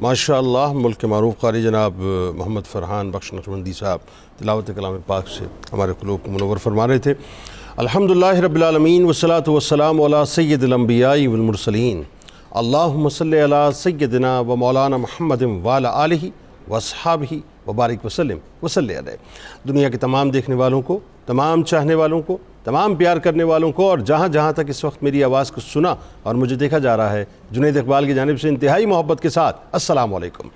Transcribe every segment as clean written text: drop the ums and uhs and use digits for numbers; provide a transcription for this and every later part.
माशाअल्लाह। मुल्क मारूफ क़ारी जनाब मोहम्मद फ़रहान बख्श नक़शबंदी साहब तिलावत कलाम पाक से हमारे क़ुलूब को मुनव्वर फरमा रहे थे। अल्हम्दुलिल्लाहि रब्बिल आलमीन वस्सलातु वस्सलामु अला सय्यिदिल अंबियाई वल मुरसलीन अल्लाहुम्मा सल्लि अला सय्यिदिना व मौलाना मुहम्मदिन व अला आलिहि व अस्हाबिहि व बारिक वसल्लिम वसल्लि अलैहि। दुनिया के तमाम देखने वालों को, तमाम चाहने वालों को, तमाम प्यार करने वालों को और जहाँ जहाँ तक इस वक्त मेरी आवाज़ को सुना और मुझे देखा जा रहा है, जुनैद इकबाल की जानिब से इंतहाई मोहब्बत के साथ अस्सलामु अलैकुम।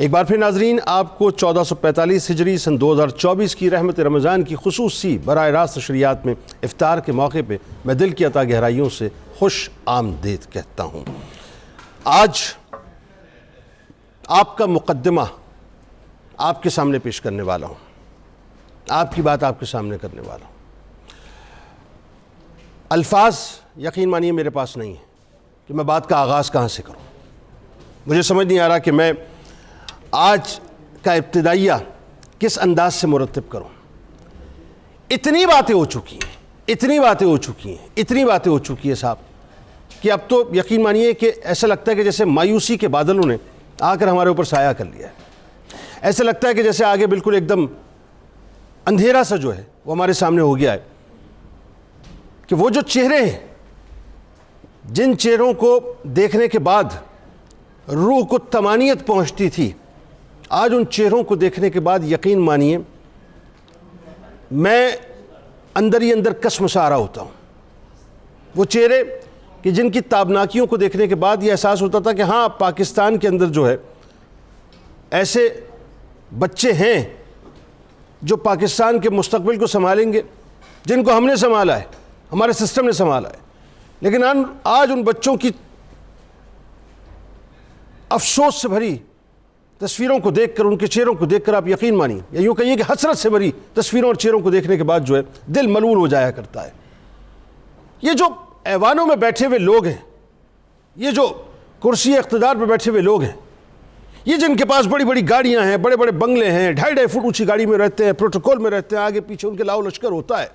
एक बार फिर नाजरीन, आपको 1445 हिजरी सन 2024 की रहमत रमज़ान की खुसूसी बराह रास्त नशरियात में इफ्तार के मौके पर मैं दिल की अता गहराइयों से खुश आमदीद कहता हूँ। आज आपका मुक़द्दिमा आपके सामने पेश करने वाला हूँ, आपकी बात आपके सामने करने वाला हूँ। अल्फाज यकीन मानिए मेरे पास नहीं है कि मैं बात का आगाज़ कहाँ से करूँ। मुझे समझ नहीं आ रहा कि मैं आज का इब्तिदाइया किस अंदाज से मुरत्तिब करूं। इतनी बातें हो चुकी हैं, इतनी बातें हो चुकी हैं, इतनी बातें हो चुकी हैं साहब कि अब तो यकीन मानिए कि ऐसा लगता है कि जैसे मायूसी के बादलों ने आकर हमारे ऊपर साया कर लिया है। ऐसा लगता है कि जैसे आगे बिल्कुल एकदम अंधेरा सा जो है वो हमारे सामने हो गया है कि वो जो चेहरे हैं, जिन चेहरों को देखने के बाद रूह को तमानियत पहुंचती थी, आज उन चेहरों को देखने के बाद यकीन मानिए मैं अंदर ही अंदर कसमसा रहा होता हूँ। वो चेहरे कि जिनकी ताबनाकियों को देखने के बाद ये एहसास होता था कि हाँ, पाकिस्तान के अंदर जो है ऐसे बच्चे हैं जो पाकिस्तान के मुस्तकबिल को संभालेंगे, जिनको हमने संभाला है, हमारे सिस्टम ने संभाला है। लेकिन आज उन बच्चों की अफसोस से भरी तस्वीरों को देखकर, उनके चेहरों को देखकर आप यकीन मानिए या यूँ कहिए कि हसरत से भरी तस्वीरों और चेहरों को देखने के बाद जो है दिल मलूल हो जाया करता है। ये जो ऐवानों में बैठे हुए लोग हैं, ये जो कुर्सी इख्तिदार पर बैठे हुए लोग हैं, ये जिनके पास बड़ी बड़ी गाड़ियां हैं, बड़े बड़े बंगले हैं, 2.5 फुट ऊंची गाड़ी में रहते हैं, प्रोटोकॉल में रहते हैं, आगे पीछे उनके लाओ लश्कर होता है।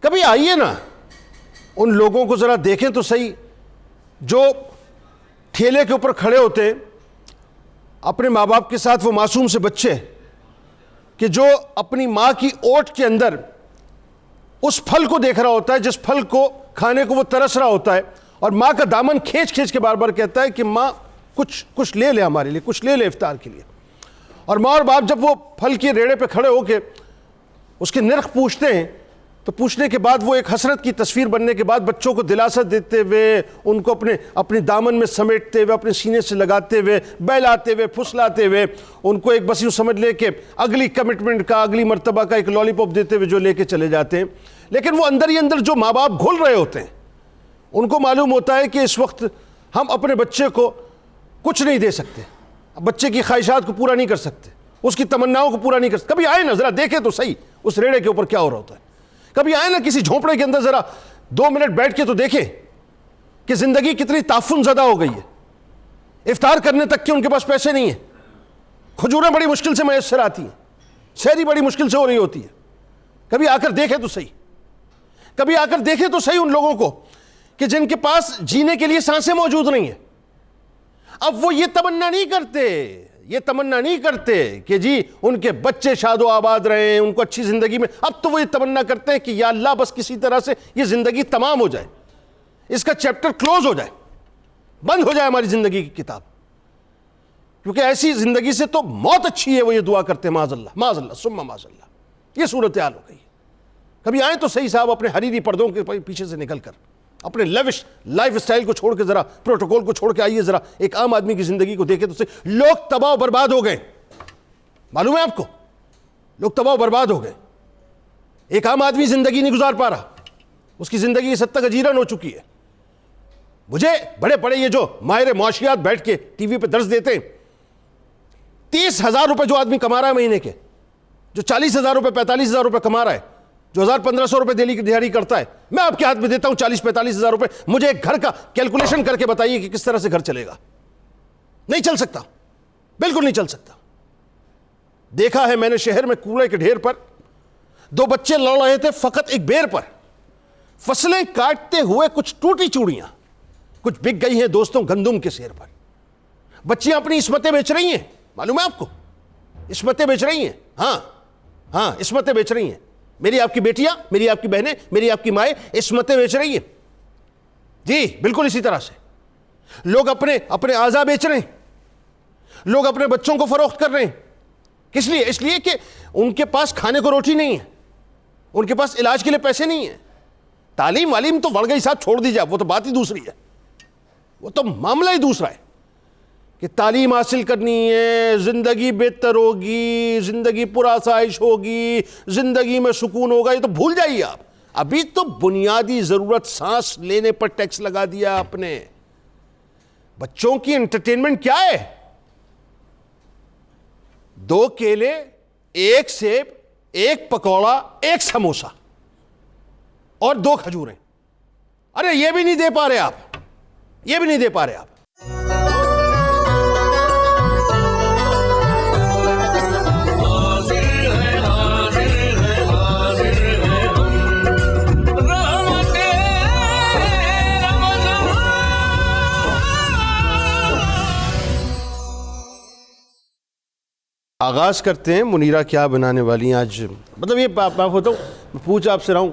कभी आइए ना उन लोगों को ज़रा देखें तो सही, जो ठेले के ऊपर खड़े होते हैं अपने माँ बाप के साथ, वो मासूम से बच्चे कि जो अपनी माँ की ओट के अंदर उस फल को देख रहा होता है जिस फल को खाने को वो तरस रहा होता है, और माँ का दामन खींच खींच के बार बार कहता है कि माँ कुछ ले ले हमारे लिए, कुछ ले ले इफ्तार के लिए। और माँ और बाप जब वो फल के रेड़े पे खड़े होके उसके निर्ख पूछते हैं तो पूछने के बाद वो एक हसरत की तस्वीर बनने के बाद बच्चों को दिलासा देते हुए, उनको अपने दामन में समेटते हुए, अपने सीने से लगाते हुए, बहलाते हुए, फुसलाते हुए, उनको एक बस यूँ समझ ले कि अगली कमिटमेंट का, अगली मर्तबा का एक लॉलीपॉप देते हुए जो लेके चले जाते हैं। लेकिन वो अंदर ही अंदर जो माँ बाप घुल रहे होते हैं, उनको मालूम होता है कि इस वक्त हम अपने बच्चे को कुछ नहीं दे सकते, बच्चे की ख्वाहिशात को पूरा नहीं कर सकते, उसकी तमन्नाओं को पूरा नहीं कर सकते। कभी आए ना, ज़रा देखें तो सही उस रेड़े के ऊपर क्या हो रहा होता है। कभी आए ना किसी झोंपड़े के अंदर, ज़रा 2 मिनट बैठ के तो देखें कि ज़िंदगी कितनी ताफुन ज़दा हो गई है। इफ्तार करने तक के उनके पास पैसे नहीं है, खजूरें बड़ी मुश्किल से मैसर आती हैं, सहरी बड़ी मुश्किल से हो रही होती है। कभी आकर देखें तो सही, कभी आकर देखें तो सही उन लोगों को कि जिनके पास जीने के लिए सांसें मौजूद नहीं है। अब वो ये तमन्ना नहीं करते कि जी उनके बच्चे शादो आबाद रहे, उनको अच्छी जिंदगी में। अब तो वो ये तमन्ना करते हैं कि या अल्लाह बस किसी तरह से ये जिंदगी तमाम हो जाए, इसका चैप्टर क्लोज हो जाए, बंद हो जाए हमारी जिंदगी की किताब, क्योंकि ऐसी जिंदगी से तो मौत अच्छी है। वो ये दुआ करते हैं माज़अल्लाह सुम्मा माज़अल्लाह। ये सूरत हाल हो गई है। कभी आए तो सही साहब, अपने हरीरी पर्दों के पीछे से निकल कर, अपने लविश लाइफ स्टाइल को छोड़ के, जरा प्रोटोकॉल को छोड़ के आइए, जरा एक आम आदमी की जिंदगी को देखें तो सही। लोग तबाह बर्बाद हो गए, मालूम है आपको, लोग तबाह बर्बाद हो गए। एक आम आदमी जिंदगी नहीं गुजार पा रहा, उसकी जिंदगी इस हद तक अजीरन हो चुकी है। मुझे बड़े बड़े ये जो माहिर मुआशियात बैठ के टीवी पे दर्ज देते हैं, 30,000 रुपए जो आदमी कमा रहा है महीने के, जो 40,000 रुपए 45,000 रुपए कमा रहा है, जो 1,000-1,500 रुपए दिल्ली की दिहाड़ी करता है, मैं आपके हाथ में देता हूं 40-45,000 रुपए। मुझे एक घर का कैलकुलेशन करके बताइए कि किस तरह से घर चलेगा। नहीं चल सकता, बिल्कुल नहीं चल सकता। देखा है मैंने शहर में कूड़े के ढेर पर 2 बच्चे लड़ रहे थे फकत एक बेर पर, फसलें काटते हुए कुछ टूटी चूड़ियां, कुछ बिक गई हैं दोस्तों गंदुम के शेर पर। बच्चियां अपनी इस्मतें बेच रही हैं, मालूम है आपको, इस्मतें बेच रही हैं। हाँ, इस्मतें बेच रही हैं। मेरी आपकी बेटियां, मेरी आपकी बहनें, मेरी आपकी माएँ इस्मतें बेच रही हैं। जी बिल्कुल इसी तरह से लोग अपने आज़ा बेच रहे हैं, लोग अपने बच्चों को फरोख्त कर रहे हैं। किस लिए? इसलिए कि उनके पास खाने को रोटी नहीं है, उनके पास इलाज के लिए पैसे नहीं है। तालीम वालीम तो बढ़ गई साहब, छोड़ दी जाए, वो तो बात ही दूसरी है, वो तो मामला ही दूसरा है कि तालीम हासिल करनी है, ज़िंदगी बेहतर होगी, ज़िंदगी पुरआसाइश होगी, ज़िंदगी में सुकून होगा। ये तो भूल जाइए आप। अभी तो बुनियादी ज़रूरत सांस लेने पर टैक्स लगा दिया आपने। बच्चों की एंटरटेनमेंट क्या है? 2 केले, 1 सेब, 1 पकौड़ा, 1 समोसा और 2 खजूरें। अरे ये भी नहीं दे पा रहे आप, ये भी नहीं दे पा रहे आप। आगाज़ करते हैं। मुनीरा क्या बनाने वाली हैं आज? मतलब ये आप बताऊँ, पूछ आपसे रहा हूँ,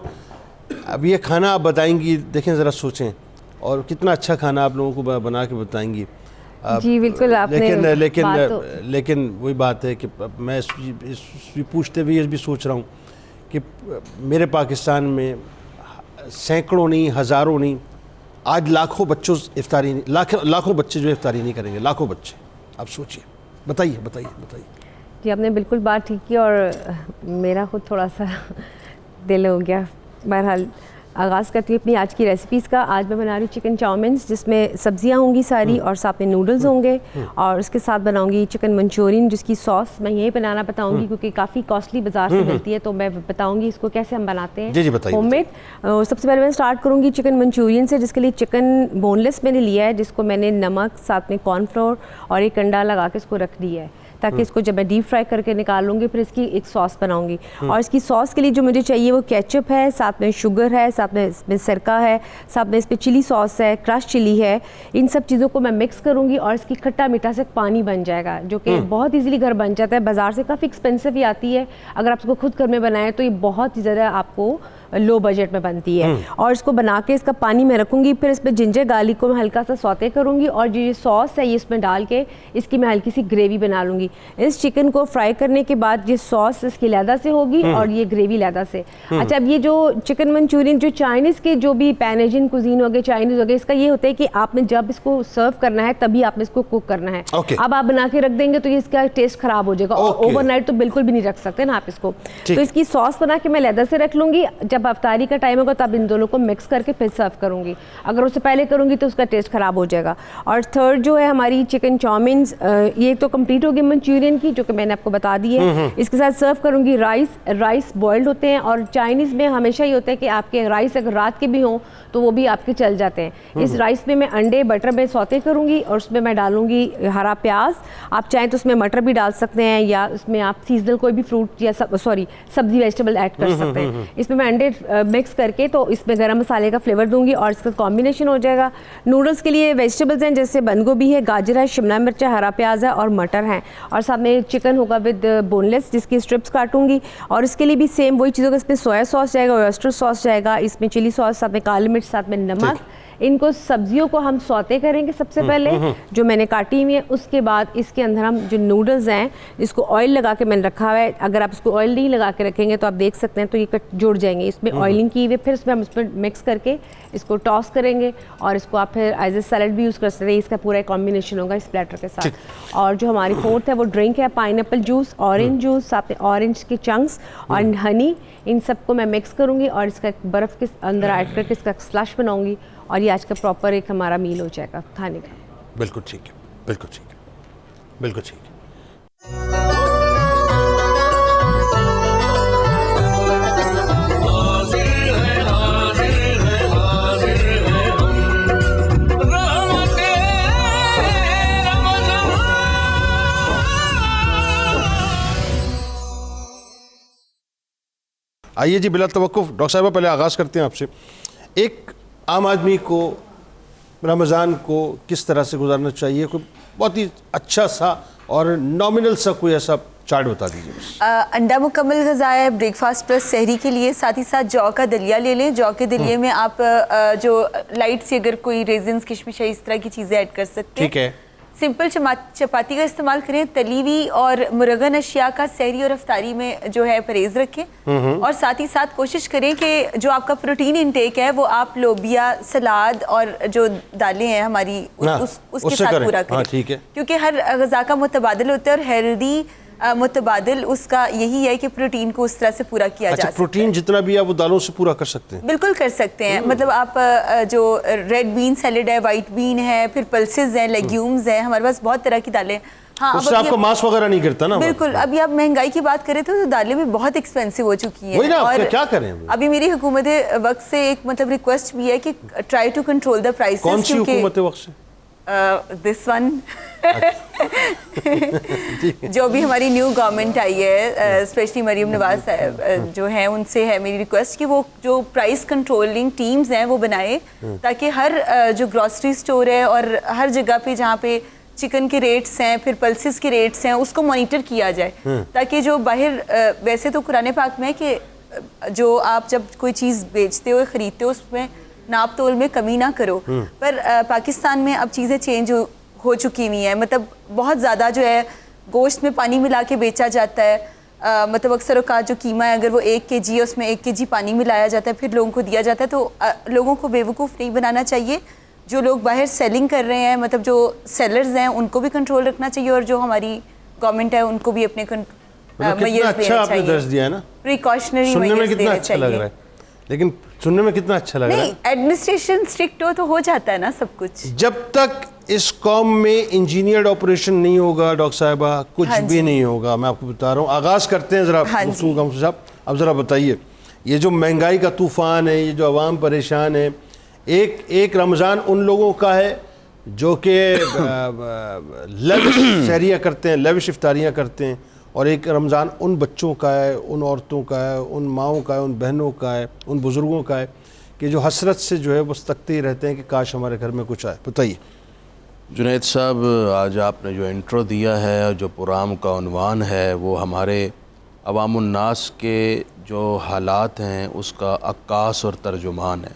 अब ये खाना आप बताएंगी, देखें ज़रा सोचें, और कितना अच्छा खाना आप लोगों को बना के बताएंगी। जी बिल्कुल, आपने लेकिन वही बात है कि मैं पूछते हुए ये भी सोच रहा हूँ कि मेरे पाकिस्तान में सैकड़ों नहीं, हज़ारों नहीं, आज लाखों बच्चों इफ्तारी नहीं, लाखों बच्चे जो इफ्तारी नहीं करेंगे, लाखों बच्चे। आप सोचिए, बताइए बताइए बताइए। जी आपने बिल्कुल बात ठीक की और मेरा खुद थोड़ा सा दिल हो गया। बहरहाल आगाज़ करती हूँ अपनी आज की रेसिपीज़ का। आज मैं बना रही हूँ चिकन चाउमीन, जिसमें सब्जियाँ होंगी सारी और साथ में नूडल्स होंगे, और उसके साथ बनाऊँगी चिकन मंचूरियन, जिसकी सॉस मैं यही बनाना बताऊँगी क्योंकि काफ़ी कॉस्टली बाजार से मिलती है, तो मैं बताऊँगी इसको कैसे हम बनाते हैं। जी बताइए। होममेड। सबसे पहले मैं स्टार्ट करूँगी चिकन मंचूरियन से, जिसके लिए चिकन बोनलेस मैंने लिया है, जिसको मैंने नमक, साथ में कॉर्नफ्लोर और एक अंडा लगा के इसको रख दिया है, ताकि इसको जब मैं डीप फ्राई करके निकाल लूँगी फिर इसकी एक सॉस बनाऊँगी। और इसकी सॉस के लिए जो मुझे चाहिए वो केचप है, साथ में शुगर है, साथ में इसमें सिरका है, साथ में इसमें चिली सॉस है, क्रश चिली है। इन सब चीज़ों को मैं मिक्स करूँगी और इसकी खट्टा मीठा से पानी बन जाएगा, जो कि बहुत ईजिली घर बन जाता है। बाज़ार से काफ़ी एक्सपेंसिव ही आती है, अगर आप इसको खुद घर में बनाएं तो ये बहुत ही ज़्यादा आपको लो बजट में बनती है। और इसको बना के इसका पानी मैं रखूँगी, फिर इसमें जिंजर गार्लिक को मैं हल्का सा सौते करूँगी, और जो ये सॉस है ये इसमें डाल के इसकी मैं हल्की सी ग्रेवी बना लूँगी। इस चिकन को फ्राई करने के बाद ये सॉस इसकी लैदा से होगी और ये ग्रेवी लैदा से। अच्छा, अब ये जो चिकन मंचूरियन, जो चाइनीज़ के जो भी पैन एशियन कुजीन हो गए, चाइनीज़ हो गए, इसका ये होता है कि आपने जब इसको सर्व करना है तभी आपने इसको कुक करना है। अब आप बना के रख देंगे तो ये इसका टेस्ट खराब हो जाएगा, और ओवरनाइट तो बिल्कुल भी नहीं रख सकते ना आप इसको। तो इसकी सॉस बना के मैं लैदा से रख लूँगी, जब अफ्तारी का टाइम होगा तब इन दोनों को मिक्स करके फिर सर्व करूँगी। अगर उससे पहले करूँगी तो उसका टेस्ट ख़राब हो जाएगा। और थर्ड जो है हमारी चिकन चाउमीन, ये तो कंप्लीट होगी मंचूरियन की, जो कि मैंने आपको बता दी है। इसके साथ सर्व करूँगी राइस बॉइल्ड होते हैं, और चाइनीज़ में हमेशा ही होता है कि आपके राइस अगर रात के भी हों तो वो भी आपके चल जाते हैं। इस राइस में मैं अंडे बटर में सौते करूँगी, और उसमें मैं डालूँगी हरा प्याज। आप चाहें तो उसमें मटर भी डाल सकते हैं, या उसमें आप सीजनल कोई भी फ्रूट या सब्जी वेजिटेबल ऐड कर सकते हैं। इसमें मैं अंडे मिक्स करके तो इसमें गरम मसाले का फ्लेवर दूंगी और इसका कॉम्बिनेशन हो जाएगा। नूडल्स के लिए वेजिटेबल्स हैं, जैसे बंद गोभी है, गाजर है, शिमला मिर्च है, हरा प्याज है और मटर हैं, और साथ में चिकन होगा विद बोनलेस, जिसकी स्ट्रिप्स काटूंगी। और इसके लिए भी सेम वही चीज़ों का, इसमें सोया सॉस जाएगा, ऑयस्टर सॉस जाएगा, इसमें चिली सॉस, साथ में काली मिर्च, साथ में नमक। इनको सब्जियों को हम सौते करेंगे सबसे पहले, जो मैंने काटी हुई है। उसके बाद इसके अंदर हम जो नूडल्स हैं, इसको ऑयल लगा के मैंने रखा हुआ है। अगर आप इसको ऑयल नहीं लगा के रखेंगे तो आप देख सकते हैं तो ये जुड़ जाएंगे। इसमें ऑयलिंग की हुई, फिर इसमें हम इसमें मिक्स करके इसको टॉस करेंगे, और इसको आप फिर एज ए सैलड भी यूज़ कर सकते हैं। इसका पूरा एक कॉम्बिनेशन होगा इस प्लेटर के साथ। और जो हमारी फोर्थ है वो ड्रिंक है, पाइनएप्पल जूस, ऑरेंज जूस, साथ में ऑरेंज के चंक्स और हनी। इन सबको मैं मिक्स करूँगी और इसका बर्फ़ के अंदर ऐड करके इसका स्लश बनाऊँगी, और ये आज का प्रॉपर एक हमारा मील हो जाएगा खाने का। बिल्कुल ठीक है, बिल्कुल ठीक है, बिल्कुल ठीक है। आइए जी, बिला तवक्कुफ डॉक्टर साहिबा पहले आगाज़ करते हैं आपसे। एक आम आदमी को रमज़ान को किस तरह से गुजारना चाहिए, कोई बहुत ही अच्छा सा और नॉमिनल सा कोई ऐसा चार्ट बता दीजिए। अंडा मुकम्मल ग़िज़ा है ब्रेकफास्ट प्लस सहरी के लिए। साथ ही साथ जौ का दलिया ले लें। जौ के दलिए में आप जो लाइट सी अगर कोई रेजिन्स, किशमिश है, इस तरह की चीज़ें ऐड कर सकते हैं। ठीक है। सिंपल चपाती का इस्तेमाल करें। तली हुई और मुरगन अशिया का सहरी और अफ्तारी में जो है परहेज़ रखें। और साथ ही साथ कोशिश करें कि जो आपका प्रोटीन इंटेक है वो आप लोबिया, सलाद और जो दालें हैं हमारी उसके साथ पूरा करें। ठीक है। क्योंकि हर ग़िज़ा का मुतबादिल होता है, और हेल्दी मुतबादिल उसका यही है कि प्रोटीन को उस तरह से पूरा किया जा सकता है। प्रोटीन जितना भी है वो दालों से पूरा कर सकते हैं। बिल्कुल कर सकते हैं। मतलब आप जो रेड बीन सैलेड है, वाइट बीन है, फिर पल्सेस हैं, लेग्यूम्स हैं, हमारे पास बहुत तरह की दालें। हाँ, उससे आपको मांस वगैरह नहीं गिरता ना। बिल्कुल। अभी आप महंगाई की बात करें तो दालें भी बहुत एक्सपेंसिव हो चुकी हैं। वही ना, और क्या करें अभी मेरी हुकूमत वक्त से एक मतलब रिक्वेस्ट भी है कि try to control the prices. कौन सी हुकूमत वक्त से? दिस वन जो भी हमारी न्यू गवर्नमेंट आई है, स्पेशली मरीम नवाज साहब जो हैं, उनसे है मेरी रिक्वेस्ट कि वो जो प्राइस कंट्रोलिंग टीम्स हैं वो बनाए, ताकि हर जो ग्रॉसरी स्टोर है और हर जगह पे जहाँ पे चिकन के रेट्स हैं, फिर पल्सेस के रेट्स हैं, उसको मॉनिटर किया जाए, ताकि जो बाहर वैसे तो कुरान पाक में है कि जो आप जब कोई चीज़ बेचते हो ख़रीदते हो उसमें नाप तोल में कमी ना करो, पर पाकिस्तान में अब चीज़ें चेंज हो चुकी हुई हैं। मतलब बहुत ज़्यादा जो है गोश्त में पानी मिला के बेचा जाता है। मतलब अक्सर औकात जो कीमा है अगर वो 1 kg है उसमें 1 kg पानी मिलाया जाता है, फिर लोगों को दिया जाता है। तो लोगों को बेवकूफ़ नहीं बनाना चाहिए। जो लोग बाहर सेलिंग कर रहे हैं, मतलब जो सेलर्स हैं, उनको भी कंट्रोल रखना चाहिए, और जो हमारी गवर्नमेंट है उनको भी अपने कितना अच्छा आपने दर्ज दिया है ना, प्रिकॉशनरी सुनने में कितना अच्छा लग रहा है, लेकिन सुनने में कितना अच्छा लग रहा है। नहीं, एडमिनिस्ट्रेशन स्ट्रिक्ट हो तो हो जाता है ना सब कुछ। जब तक इस कौम में इंजीनियर्ड ऑपरेशन नहीं होगा डॉक्टर साहिबा, कुछ भी नहीं होगा। मैं आपको बता रहा हूँ। आगाज़ करते हैं ज़रा गुफ्तगू का। मुफ्ती साहब अब ज़रा बताइए, ये जो महंगाई का तूफ़ान है, ये जो आवाम परेशान है, एक रमज़ान उन लोगों का है जो कि लेविश सहरियाँ करते हैं, लेविश इफ्तारियाँ करते हैं, और एक रमज़ान उन बच्चों का है, उन औरतों का है, उन माओं का है, उन बहनों का है, उन बुज़ुर्गों का है कि जो हसरत से जो है वो तकते ही रहते हैं कि काश हमारे घर में कुछ आए। बताइए जुनैद साहब, आज आपने जो इंट्रो दिया है और जो प्रोग्राम का उन्वान है वो हमारे अवामुन्नास के जो हालात हैं उसका अक्कास और तर्जुमान है।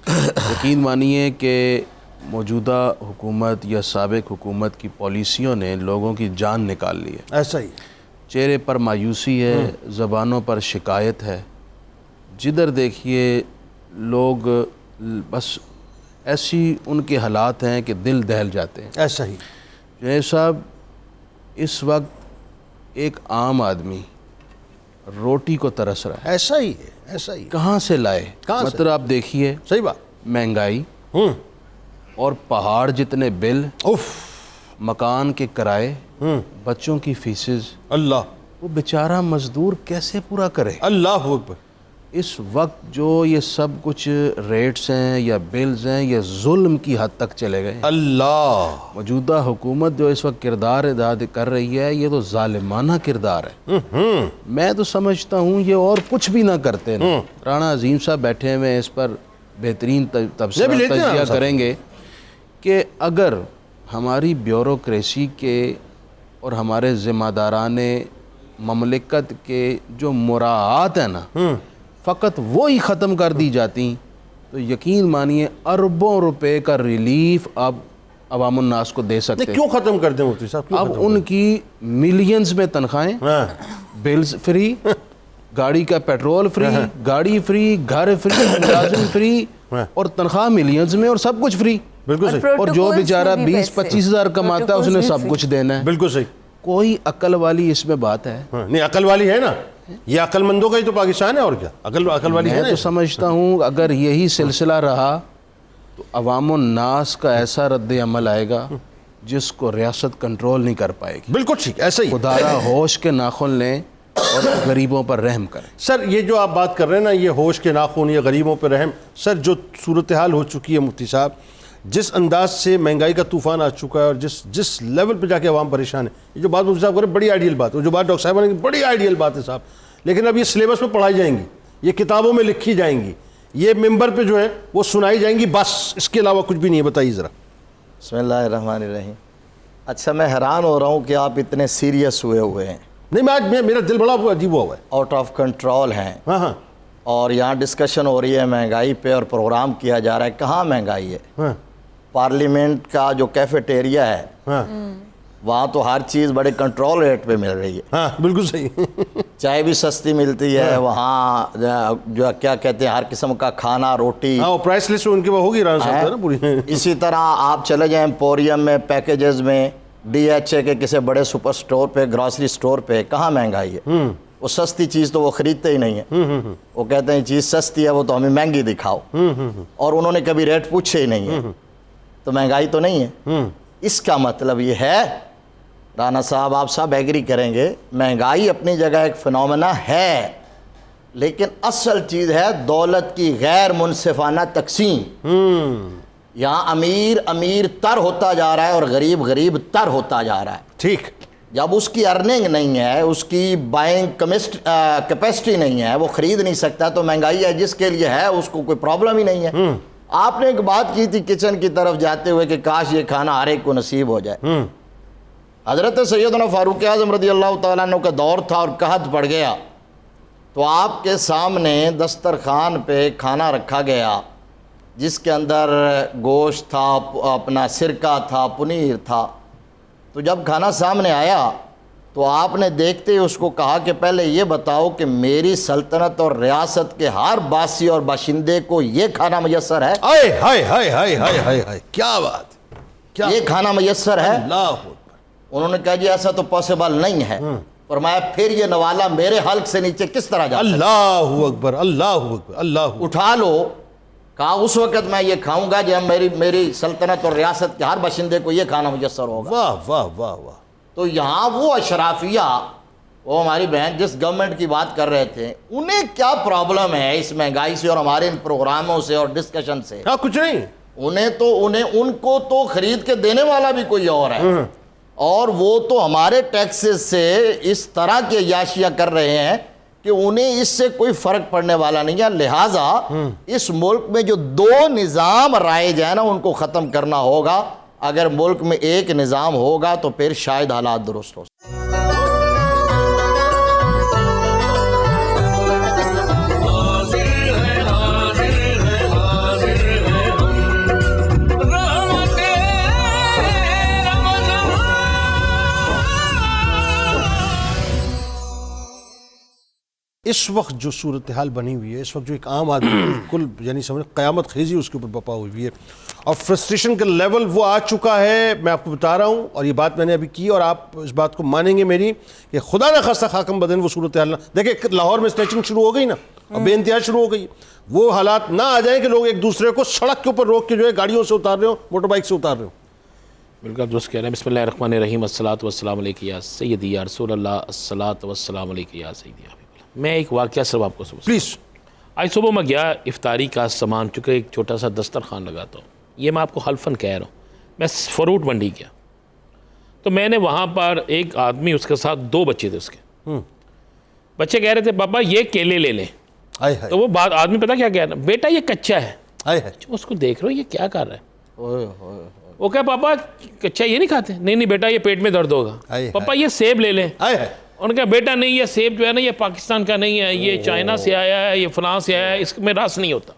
यकीन मानिए कि मौजूदा हुकूमत या साबिक हुकूमत की पॉलिसियों ने लोगों की जान निकाल ली है। ऐसा ही चेहरे पर मायूसी है, ज़बानों पर शिकायत है। जिधर देखिए लोग बस ऐसी उनके हालात हैं कि दिल दहल जाते हैं। ऐसा ही जुनैद साहब, इस वक्त एक आम आदमी रोटी को तरस रहा है। ऐसा ही है, ऐसा ही। कहाँ से लाए? मतलब आप देखिए, सही बात, महंगाई और पहाड़ जितने बिल, मकान के किराए, बच्चों की फीसेस, अल्लाह, वो बेचारा मजदूर कैसे पूरा करे? अल्लाह अकबर। इस वक्त जो ये सब कुछ रेट्स हैं या बिल्स हैं, ये जुल्म की हद तक चले गए। अल्लाह, मौजूदा हुकूमत जो इस वक्त किरदार अदा कर रही है, ये तो जालिमाना किरदार है। मैं तो समझता हूँ ये और कुछ भी ना करते ना। राणा अजीम साहब बैठे हुए हैं, इस पर बेहतरीन तजिया करेंगे कि अगर हमारी ब्यूरोक्रेसी के और हमारे ज़िम्मेदाराने ममलिकत के जो मुराआत है ना, फ़कत वो ही ख़त्म कर दी जाती तो यकीन मानिए अरबों रुपए का रिलीफ अब अवामुन्नास को दे सकते। क्यों ख़त्म कर दें मुफ्ती साहब? अब उनकी मिलियंस में तनख्वाहें, बिल्स फ्री, गाड़ी का पेट्रोल फ्री, गाड़ी फ्री, घर फ्री, मुलाजिम फ्री, और तनख्वाह मिलियंस में और सब कुछ फ्री। बिल्कुल सही। और जो बेचारा 20-25 हज़ार कमाता है उसने सब कुछ देना है। बिल्कुल सही। कोई अकल वाली इसमें बात है? नहीं, अकल वाली है ना, ये अकलमंदों का ही तो पाकिस्तान है, और क्या अकल वाली है ना। मैं तो समझता हूँ अगर यही सिलसिला रहा तो अवामुन्नास का ऐसा रद्द अमल आएगा जिसको रियासत कंट्रोल नहीं कर पाएगी। बिल्कुल ठीक, ऐसा ही। खुदारा होश के नाखुन लें और गरीबों पर रहम करें। सर, ये जो आप बात कर रहे हैं ना, ये होश के नाखून या गरीबों पर रहम, सर जो सूरत हाल हो चुकी है मुफ्ती साहब, जिस अंदाज से महंगाई का तूफ़ान आ चुका है और जिस लेवल पे जाके आवाम परेशान है, ये जो बात मुफ्ती साहब कर रहे हैं बड़ी आइडियल बात है, जो बात डॉक्टर साहब ने बड़ी आइडियल बात है साहब, लेकिन अब ये सिलेबस में पढ़ाई जाएंगी, ये किताबों में लिखी जाएंगी, ये मिंबर पे जो है वो सुनाई जाएंगी, बस इसके अलावा कुछ भी नहीं है। बताइए ज़रा। बिस्मिल्लाहिर्रहमानिर्रहीम। अच्छा, मैं हैरान हो रहा हूँ कि आप इतने सीरियस हुए हैं। नहीं, मैं आज मेरा दिल बड़ा अजीब हुआ है, आउट ऑफ कंट्रोल हैं। हाँ, और यहाँ डिस्कशन हो रही है महंगाई पे और प्रोग्राम किया जा रहा है। कहाँ महंगाई है? हाँ, पार्लियामेंट का जो कैफेटेरिया है, हाँ, वहाँ तो हर चीज़ बड़े कंट्रोल रेट पे मिल रही है। हाँ, बिल्कुल सही। चाय भी सस्ती मिलती है वहाँ, जो क्या कहते हैं, हर किस्म का खाना, रोटी। हाँ, प्राइस लिस्ट उनके पास होगी ना पूरी। इसी तरह आप चले जाएं एम्पोरियम में, पैकेजेस में, DHA के किसी बड़े सुपर स्टोर पे, ग्रॉसरी स्टोर पे, कहाँ महंगाई है? वो सस्ती चीज़ तो वो ख़रीदते ही नहीं है। वो कहते हैं चीज़ सस्ती है, वो तो हमें महंगी दिखाओ, और उन्होंने कभी रेट पूछे ही नहीं है। तो महंगाई तो नहीं है। इसका मतलब ये है, राना साहब आप सब एग्री करेंगे, महंगाई अपनी जगह एक फिनोमेना है, लेकिन असल चीज़ है दौलत की गैर मुनसिफाना तकसीम। यहाँ अमीर अमीर तर होता जा रहा है और गरीब गरीब तर होता जा रहा है। ठीक, जब उसकी अर्निंग नहीं है, उसकी बाइंग कैपेसिटी नहीं है, वो ख़रीद नहीं सकता, तो महंगाई है। जिसके लिए है उसको कोई प्रॉब्लम ही नहीं है। आपने एक बात की थी किचन की तरफ जाते हुए कि काश ये खाना हर एक को नसीब हो जाए। हज़रत सैयदना फ़ारूक आज़म रज़ी अल्लाह तआला अन्हु का दौर था और कहत पड़ गया तो आपके सामने दस्तरखान पे खाना रखा गया जिसके अंदर गोश्त था, अपना सिरका था, पनीर था। तो जब खाना सामने आया तो आपने देखते ही उसको कहा कि पहले ये बताओ कि मेरी सल्तनत और रियासत के हर बासी और बाशिंदे को ये खाना मैसर है? हाय हाय हाय हाय हाय हाय हाय, क्या बात, क्या ये खाना मैसर है? अल्लाह अकबर। उन्होंने कहा जी ऐसा तो पॉसिबल नहीं है। फरमाया फिर ये नवाला मेरे हल्क से नीचे किस तरह जा सकता है? अल्लाहु अकबर, अल्लाहु अकबर, अल्लाह। उठा लो। कहा उस वक़्त मैं ये खाऊंगा जब मेरी सल्तनत और रियासत के हर बाशिंदे को ये खाना मुयस्सर होगा। वाह वाह वाह वाह। तो यहाँ वो अशराफिया, वो हमारी बहन जिस गवर्नमेंट की बात कर रहे थे, उन्हें क्या प्रॉब्लम है इस महंगाई से और हमारे इन प्रोग्रामों से और डिस्कशन से? हाँ, कुछ नहीं। उनको तो खरीद के देने वाला भी कोई और है, और वो तो हमारे टैक्सेस से इस तरह की अय्याशियाँ कर रहे हैं कि उन्हें इससे कोई फ़र्क पड़ने वाला नहीं है। लिहाजा इस मुल्क में जो दो निज़ाम राइज है ना, उनको ख़त्म करना होगा। अगर मुल्क में एक निज़ाम होगा तो फिर शायद हालात दुरुस्त हो। इस वक्त जो सूरत हाल बनी हुई है, इस वक्त जो एक आम आदमी बिल्कुल यानी समझ क़यामत खेजी उसके ऊपर बपा हुई है और फ्रस्ट्रेशन का लेवल वो आ चुका है। मैं आपको बता रहा हूँ, और ये बात मैंने अभी की और आप इस बात को मानेंगे मेरी, कि खुदा न खास्ता खाकम बदन वो सूरत हाल ना देखिए। लाहौर में स्नैचिंग शुरू हो गई ना, और बेइंतहा शुरू हो गई। वो हालात ना आ जाए कि लोग एक दूसरे को सड़क के ऊपर रोक के जो है गाड़ियों से उतार रहे हो, मोटर बाइक से उतार रहे हो। बिल्कुल दुरुस्त कह रहे हैं। बिस्मिल्लाहिर्रहमानिर्रहीम, अस्सलातु वस्सलामु अलैका या सय्यदी या रसूलल्लाह, अस्सलातु वस्सलामु अलैका या सय्यदी। मैं एक वाक़या सिर्फ आपको सुबह प्लीज़। आज सुबह मैं गया इफ्तारी का सामान, चूँकि एक छोटा सा दस्तरखान लगाता हूँ, ये मैं आपको हल्फन कह रहा हूँ। मैं फ्रूट मंडी गया तो मैंने वहाँ पर एक आदमी, उसके साथ दो बच्चे थे उसके। बच्चे कह रहे थे पापा ये केले ले लें। तो वो बात आदमी पता क्या कह रहा है, बेटा ये कच्चा है। उसको देख रहे हो ये क्या कर रहा है? वो क्या पापा कच्चा ये नहीं खाते? नहीं बेटा ये पेट में दर्द होगा। पापा ये सेब ले लें। उनका बेटा नहीं, ये सेब जो है ना ये पाकिस्तान का नहीं है, ये चाइना से आया है, ये फ्रांस से आया है, इसमें रस नहीं होता।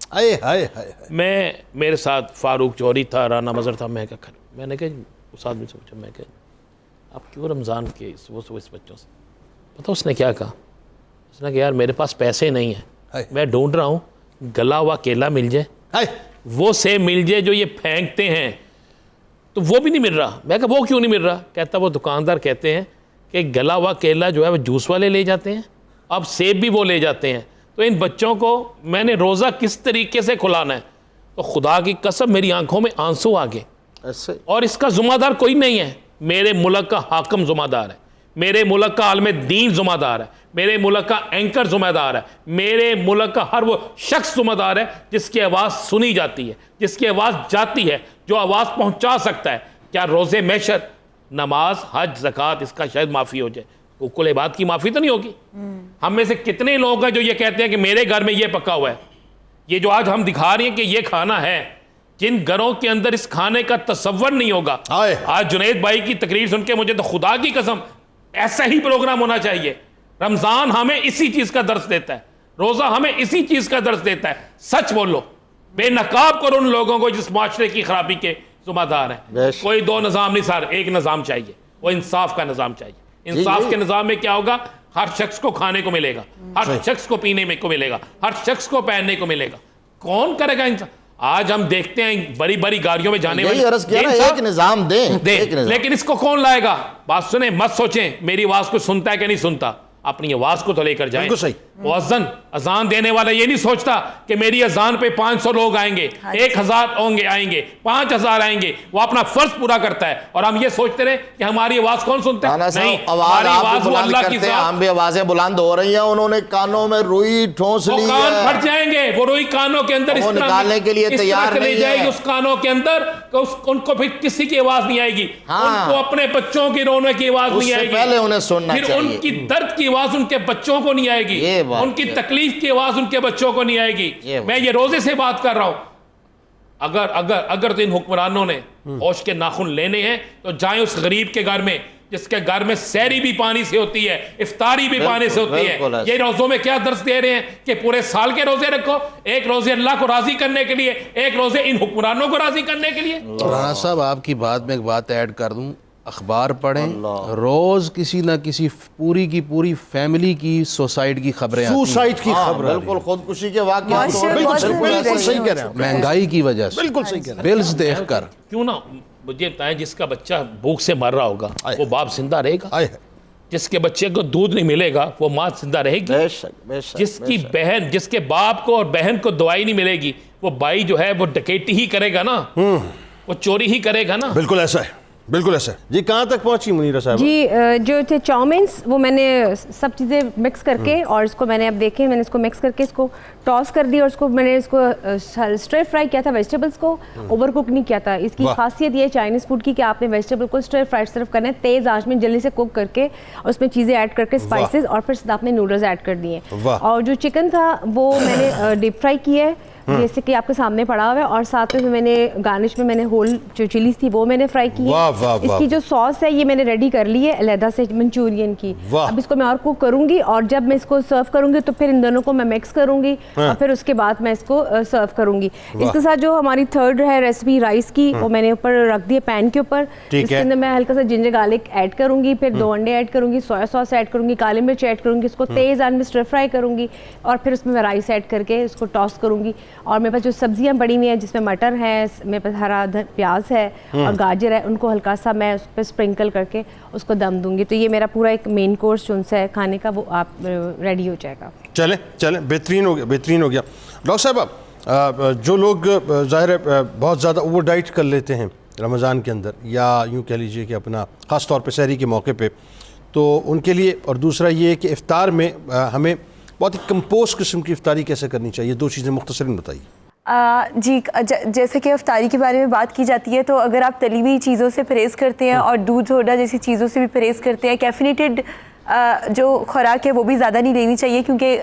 मैं मेरे साथ फारूक चौधरी था, राना मज़र था। मैंने कहा उस आदमी से पूछा, मैं कहा आप क्यों रमज़ान के सुबह इस बच्चों से? पता उसने क्या कहा? उसने कहा यार मेरे पास पैसे नहीं है, मैं ढूंढ रहा हूँ गला हुआ केला मिल जाए, वो सेब मिल जाए जो ये फेंकते हैं, तो वो भी नहीं मिल रहा। मैं कहा वो क्यों नहीं मिल रहा? कहता वो दुकानदार कहते हैं कि गला हुआ केला जो है वो जूस वाले ले जाते हैं, अब सेब भी वो ले जाते हैं। तो इन बच्चों को मैंने रोज़ा किस तरीके से खुलाना है? तो खुदा की कसम मेरी आंखों में आंसू आ गए। ऐसे और इसका ज़िम्मेदार कोई नहीं है, मेरे मुल्क का हाकिम ज़िम्मेदार है, मेरे मुल्क का आलम दीन ज़िम्मेदार है, मेरे मुल्क का एंकर ज़िम्मेदार है, मेरे मुल्क का हर वो शख्स ज़िम्मेदार है जिसकी आवाज़ सुनी जाती है, जिसकी आवाज़ जाती है, जो आवाज़ पहुँचा सकता है। क्या रोज़े मैशर, नमाज, हज, ज़कात, इसका शायद माफ़ी हो जाए, हुक्कुल इबाद की माफ़ी तो नहीं होगी? हम में से कितने लोग हैं जो ये कहते हैं कि मेरे घर में ये पका हुआ है, ये जो आज हम दिखा रहे हैं कि ये खाना है, जिन घरों के अंदर इस खाने का तसव्वुर नहीं होगा। आज जुनैद भाई की तकरीर सुन के मुझे तो खुदा की कसम ऐसा ही प्रोग्राम होना चाहिए। रमज़ान हमें इसी चीज़ का दर्स देता है, रोज़ा हमें इसी चीज़ का दर्स देता है। सच बोलो, बेनकाब करो उन लोगों को जिस माशरे की खराबी के ज़िम्मेदार है। कोई दो निज़ाम नहीं सर, एक निज़ाम चाहिए, वो इंसाफ का निज़ाम चाहिए। इंसाफ के निज़ाम में क्या होगा? हर शख्स को खाने को मिलेगा, हर शख्स को पीने में को मिलेगा, हर शख्स को पहनने को मिलेगा। कौन करेगा इंसाफ? आज हम देखते हैं बड़ी बड़ी गाड़ियों में जाने वाले, एक निज़ाम दे, लेकिन इसको कौन लाएगा? बात सुने, मत सोचें मेरी आवाज़ को सुनता है कि नहीं सुनता, अपनी आवाज़ को तो लेकर जाएं। सही। मुअज्जिन अजान देने वाला ये नहीं सोचता कि मेरी अजान पे 500 लोग आएंगे, 1000 होंगे, आएंगे 5000 आएंगे, वो अपना फर्ज पूरा करता है और हम ये सोचते रहे कि हमारी आवाज़ कौन सुनता है? नहीं, हमारी आवाज़ वो अल्लाह की ज़ात। हम भी आवाज़ें बुलंद हो रही हैं, उन्होंने कानों में रुई ठोंस ली है, कान फट जाएंगे, वो रुई कानों के अंदर निकालने के लिए तैयार नहीं जाएगी उस कानों के अंदर, उनको फिर किसी की आवाज़ नहीं आएगी, उनको अपने बच्चों की रोने की आवाज़ नहीं आएगी, पहले उन्हें सुनना फिर उनकी दर्द की आवाज़ उनके बच्चों को नहीं आएगी, उनकी तकलीफ की आवाज उनके बच्चों को नहीं आएगी। मैं ये रोजे से बात कर रहा हूं। अगर अगर अगर तो इन हुक्मरानों ने होश के नाखून लेने हैं तो जाएं उस गरीब के घर में जिसके घर में सहरी भी पानी से होती है, इफ्तारी भी पानी से होती बिल्कुल है। ऐसे। ये रोज़ों में क्या दर्ज दे रहे हैं कि पूरे साल के रोज़े रखो, एक रोज़े अल्लाह को राज़ी करने के लिए, एक रोज़े इन हुक्मरानों को राज़ी करने के लिए। राणा साहब आपकी बात में एक बात ऐड कर दूं, अखबार पढ़ें, रोज़ किसी ना किसी पूरी की पूरी फैमिली की सुसाइड की खबरें आती हैं। सुसाइड की हाँ, खबर बिल्कुल खुदकुशी के वाक़ माशा बिल्कुल बहुत बिल्कुल सही कह रहे हैं आप। महंगाई की वजह से, बिल्कुल सही कह रहे हैं। बिल्स देखकर। क्यों ना मुझे बताएं, जिसका बच्चा भूख से मर रहा होगा वो बाप जिंदा रहेगा? आए है। जिसके बच्चे को दूध नहीं मिलेगा वो माँ जिंदा रहेगी? बेशक बेशक। जिसकी बहन, जिसके बाप को और बहन को दवाई नहीं मिलेगी, वो भाई जो है वो डकैती ही करेगा ना, वो चोरी ही करेगा ना। बिल्कुल ऐसा है, बिल्कुल ऐसा है जी। कहाँ तक पहुंची मुनीरा साहब? जी जो थे चाउमीन्स, वो मैंने सब चीज़ें मिक्स करके और इसको मैंने, अब देखें, मैंने इसको मिक्स करके इसको टॉस कर दिया और इसको मैंने इसको स्टर फ्राई किया था, वेजिटेबल्स को ओवर कुक नहीं किया था। इसकी वाह। खासियत ये है चाइनीज़ फूड की कि आपने वेजिटेबल को स्टर फ्राई सिर्फ करना है, तेज़ आंच में जल्दी से कुक करके और उसमें चीज़ें ऐड करके स्पाइसेस, और फिर आपने नूडल्स ऐड कर दिए। वाह। और जो चिकन था वो मैंने डीप फ्राई किया है, जैसे कि आपके सामने पड़ा हुआ है, और साथ में मैंने गार्निश में मैंने होल जो चिलीज थी वो मैंने फ्राई की है। वाह, वाह, वाह। इसकी जो सॉस है ये मैंने रेडी कर ली है अलहदा से मंचूरियन की। वाह। अब इसको मैं और कुक करूंगी और जब मैं इसको सर्व करूंगी तो फिर इन दोनों को मैं मिक्स करूंगी और फिर उसके बाद मैं इसको सर्व करूंगी। इसके साथ जो हमारी थर्ड है रेसिपी राइस की, वो मैंने ऊपर रख दिया पैन के ऊपर। ठीक इसके है। अंदर मैं हल्का सा जिंजर गार्लिक ऐड करूंगी, फिर 2 अंडे ऐड करूंगी, सोया सॉस ऐड करूंगी, काली मिर्च ऐड करूंगी, इसको तेज आंच में स्टर फ्राई करूंगी और फिर उसमें मैं राइस ऐड करके इसको टॉस करूंगी। और मेरे पास जो सब्जियां पड़ी हुई हैं जिसमें मटर है, मेरे पास हरा प्याज है और गाजर है, उनको हल्का सा मैं उस पर स्प्रिंकल करके उसको दम दूंगी। तो ये मेरा पूरा एक मेन कोर्स जो सा है खाने का, वो आप रेडी हो जाएगा। चलें चलें, बेहतरीन हो गया, बेहतरीन हो गया। डॉक्टर साहब, जो लोग ज़ाहिर है बहुत ज़्यादा ओवर डाइट कर लेते हैं रमज़ान के अंदर, या यूँ कह लीजिए कि अपना ख़ास तौर पे सहरी के मौके पे, तो उनके लिए, और दूसरा ये है कि इफ्तार में हमें बहुत ही कंपोज किस्म की इफ्तारी कैसे करनी चाहिए, 2 चीज़ें मुख्तसरन बताइए। जी जैसे कि इफ्तारी के बारे में बात की जाती है, तो अगर आप तली हुई चीज़ों से परहेज़ करते हैं और दूध सोडा जैसी चीज़ों से भी परहेज़ करते हैं, कैफिनेटेड जो खुराक है वो भी ज़्यादा नहीं लेनी चाहिए, क्योंकि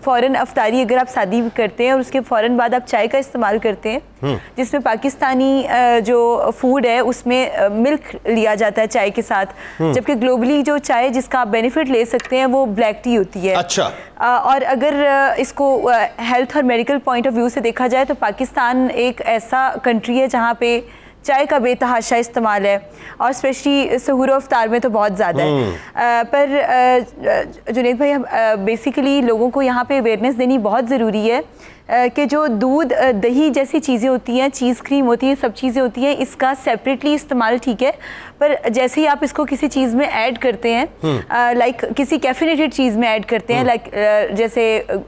फ़ौरन इफ्तारी अगर आप शादी करते हैं और उसके फ़ौरन बाद आप चाय का इस्तेमाल करते हैं, जिसमें पाकिस्तानी जो फूड है उसमें मिल्क लिया जाता है चाय के साथ, जबकि ग्लोबली जो चाय जिसका आप बेनिफिट ले सकते हैं वो ब्लैक टी होती है। अच्छा। और अगर इसको हेल्थ और मेडिकल पॉइंट ऑफ व्यू से देखा जाए तो पाकिस्तान एक ऐसा कंट्री है जहाँ पे चाय का बेतहाशा इस्तेमाल है, और स्पेशली सहूर और इफ्तार में तो बहुत ज़्यादा है। पर जुनैद भाई, बेसिकली लोगों को यहाँ पे अवेयरनेस देनी बहुत ज़रूरी है कि जो दूध दही जैसी चीज़ें होती हैं, चीज़ क्रीम होती है, सब चीज़ें होती हैं, इसका सेपरेटली इस्तेमाल ठीक है, पर जैसे ही आप इसको किसी चीज़ में ऐड करते हैं, लाइक किसी कैफिनेटेड चीज़ में ऐड करते हैं, लाइक जैसे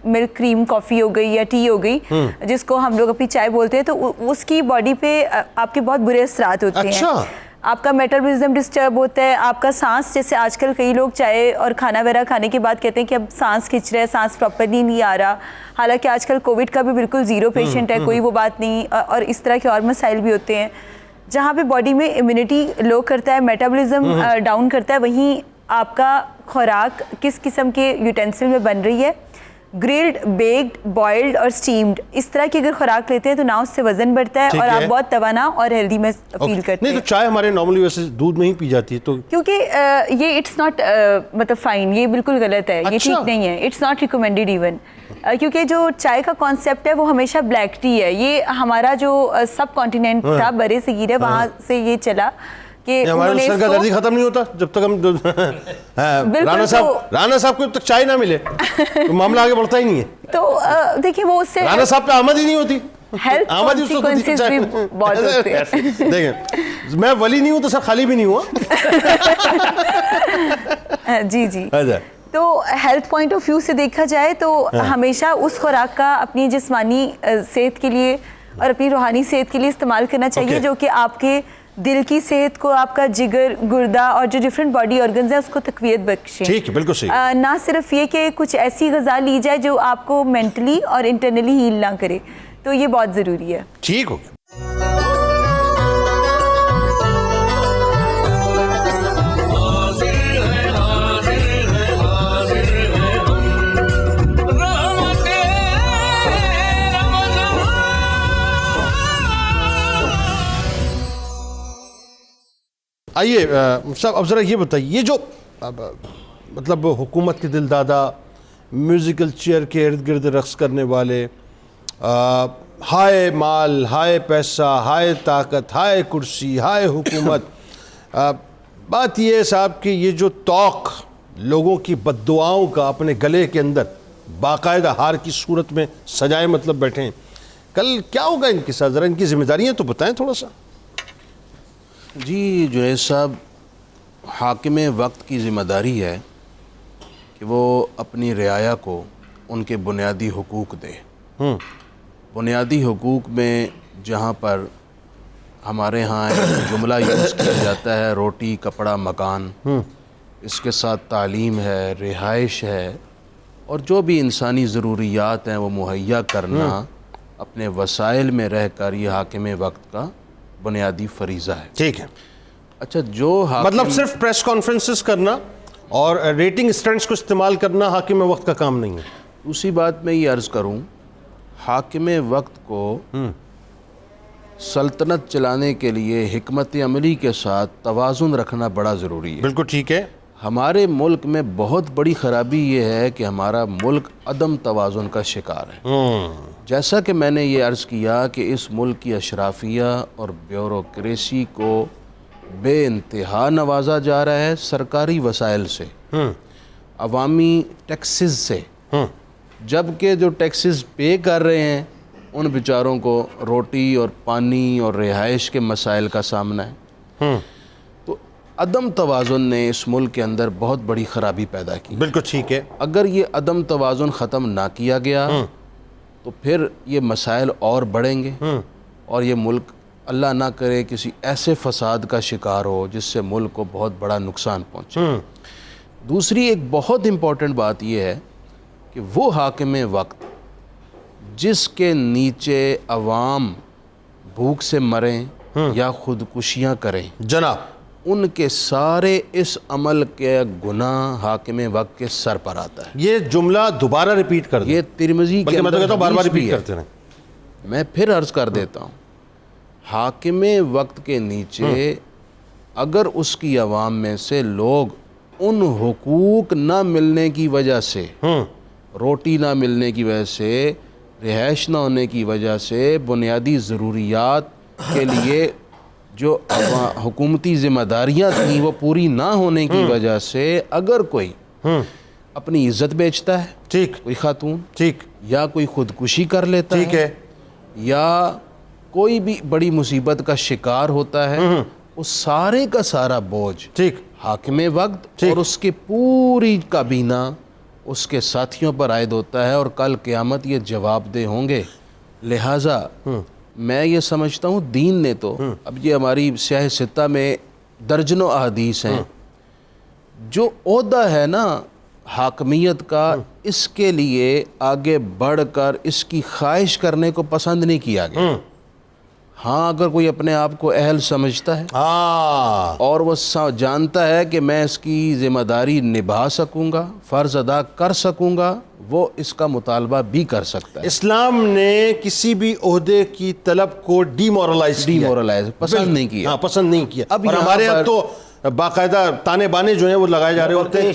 मिल्क क्रीम कॉफ़ी हो गई या टी हो गई, जिसको हम लोग अपनी चाय बोलते हैं, तो उसकी बॉडी पे आपके बहुत बुरे असरात होते हैं। आपका मेटाबॉलिज्म डिस्टर्ब होता है, आपका सांस, जैसे आजकल कई लोग चाय और खाना वगैरह खाने के बाद कहते हैं कि अब सांस खिंच रहा है, सांस प्रॉपरली नहीं आ रहा, हालांकि आजकल कोविड का भी बिल्कुल 0 पेशेंट है, कोई वो बात नहीं, और इस तरह के और मसाइल भी होते हैं। जहाँ पे बॉडी में इम्यूनिटी लो करता है, मेटाबॉलिज्म डाउन करता है, वहीं आपका खुराक किस किस्म के यूटेंसिल में बन रही है, ग्रिल्ड, बेक्ड, बॉइल्ड और स्टीम्ड, इस तरह की अगर खुराक लेते हैं तो ना उससे वजन बढ़ता है और आप बहुत तवाना और हेल्दी में फील करते हैं। नहीं तो चाय हमारे नॉर्मली वैसे दूध में ही पी जाती है, तो क्योंकि ये इट्स नॉट मतलब फाइन, ये बिल्कुल गलत है, ये ठीक नहीं है, इट्स नॉट रिकमेंडेड इवन, क्योंकि जो चाय का कॉन्सेप्ट है वो हमेशा ब्लैक टी है। ये हमारा जो सब कॉन्टिनेंट था, बड़े सगीर है, वहाँ से ये चला कि हमारे सर का दर्द खत्म नहीं होता जब तक हम राणा साहब को जब तक चाय ना मिले तो मामला आगे बढ़ता ही नहीं है। तो देखिए वो उससे राणा साहब पे आमद ही नहीं होती, हेल्थ कॉन्सिक्वेंसेस भी बहुत होते हैं। देखें, मैं वली नहीं हूँ तो सर खाली भी नहीं हुआ। जी जी। तो हेल्थ पॉइंट ऑफ व्यू से देखा जाए तो हमेशा उस खुराक का अपनी जिस्मानी सेहत के लिए और अपनी रूहानी सेहत के लिए इस्तेमाल करना चाहिए, जो कि आपके दिल की सेहत को, आपका जिगर, गुर्दा और जो डिफरेंट बॉडी ऑर्गन्स हैं उसको तकवीयत बख्शे। ठीक है, बिल्कुल सही। ना सिर्फ ये कि कुछ ऐसी ग़िज़ा ली जाए जो आपको मेंटली और इंटरनली हील ना करे, तो ये बहुत ज़रूरी है। ठीक हो गया। आइए साहब, अब ज़रा ये बताइए, ये जो मतलब हुकूमत के दिलदादा म्यूज़िकल चेयर के इर्द गिर्द रक़्स करने वाले, हाय माल, हाय पैसा, हाय ताकत, हाय कुर्सी, हाय हुकूमत, बात ये है साहब कि ये जो तौक लोगों की बद्दुआओं का अपने गले के अंदर बाकायदा हार की सूरत में सजाए मतलब बैठे हैं, कल क्या होगा इनके साथ? ज़रा इनकी जिम्मेदारियाँ तो बताएं थोड़ा सा। जी जुनैद साहब, हाकिम वक्त की ज़िम्मेदारी है कि वो अपनी रियाया को उनके बुनियादी हुकूक दे। बुनियादी हुकूक में जहाँ पर हमारे यहाँ एक जुमला यूज़ किया जाता है, रोटी कपड़ा मकान, इसके साथ तालीम है, रिहाइश है, और जो भी इंसानी ज़रूरियात हैं वो मुहैया करना अपने वसाइल में रह कर, ये हाकिम वक्त का बुनियादी फरीज़ा है। ठीक है। अच्छा, जो मतलब सिर्फ प्रेस कॉन्फ्रेंसेस करना और रेटिंग स्टंट्स को इस्तेमाल करना हाकिम वक्त का काम नहीं है। दूसरी बात मैं ये अर्ज़ करूँ, हाकिम वक्त को सल्तनत चलाने के लिए हिकमत अमली के साथ तवाज़ुन रखना बड़ा ज़रूरी है। बिल्कुल ठीक है। हमारे मुल्क में बहुत बड़ी ख़राबी ये है कि हमारा मुल्क अदम तवाज़ुन का शिकार है। जैसा कि मैंने ये अर्ज़ किया कि इस मुल्क की अशराफिया और ब्यूरोक्रेसी को बेइंतहा नवाजा जा रहा है सरकारी वसाइल से, अवामी टैक्सेस से, जबकि जो टैक्सेस पे कर रहे हैं उन बेचारों को रोटी और पानी और रिहाइश के मसाइल का सामना है। तो अदम तवाज़ुन ने इस मुल्क के अंदर बहुत बड़ी ख़राबी पैदा की। बिल्कुल ठीक है। अगर ये अदम तवाज़ुन ख़त्म ना किया गया तो फिर ये मसाइल और बढ़ेंगे और ये मुल्क अल्लाह ना करे किसी ऐसे फसाद का शिकार हो जिससे मुल्क को बहुत बड़ा नुकसान पहुँचे। दूसरी एक बहुत इम्पॉर्टेंट बात यह है कि वो हाकिम वक्त जिसके नीचे अवाम भूख से मरें या ख़ुदकुशियाँ करें, जनाब, उनके सारे इस अमल के गुनाह हाकिम वक्त के सर पर आता है। ये जुमला दोबारा रिपीट कर ये तिरमिज़ी के मैं तो कहता हूँ बार बार हदीस भी रिपीट है। करते रहें। मैं फिर अर्ज़ कर देता हूँ, हाकिम वक्त के नीचे अगर उसकी अवाम में से लोग उन हुकूक ना मिलने की वजह से, रोटी ना मिलने की वजह से, रिहाइश ना होने की वजह से, बुनियादी ज़रूरियात के लिए जो हुकूमती ज़िम्मेदारियाँ थीं वो पूरी ना होने की वजह से अगर कोई अपनी इज़्ज़त बेचता है, ठीक, कोई खातून, ठीक, या कोई ख़ुदकुशी कर लेता ठीक है, या कोई भी बड़ी मुसीबत का शिकार होता है, उस सारे का सारा बोझ ठीक, हाकिम वक्त और उसकी पूरी काबीना उसके साथियों पर आयद होता है और कल क़यामत ये जवाबदेह होंगे। लिहाजा मैं ये समझता हूँ दीन ने तो, अब ये हमारी स्याह सित्ता में दर्जनों अहदीस हैं, जो ओहदा है ना हाकमियत का, इसके लिए आगे बढ़कर इसकी ख्वाहिश करने को पसंद नहीं किया गया। हाँ, अगर कोई अपने आप को अहल समझता है और वो जानता है कि मैं इसकी ज़िम्मेदारी निभा सकूँगा, फ़र्ज़ अदा कर सकूँगा, वो इसका मुतालबा भी कर सकता है। इस्लाम ने किसी भी ओहदे की तलब को डीमोरलाइज पसंद नहीं किया। हाँ, पसंद नहीं किया। अब और हमारे यहाँ तो बाकायदा ताने बाने जो हैं वो लगाए जा रहे होते हैं,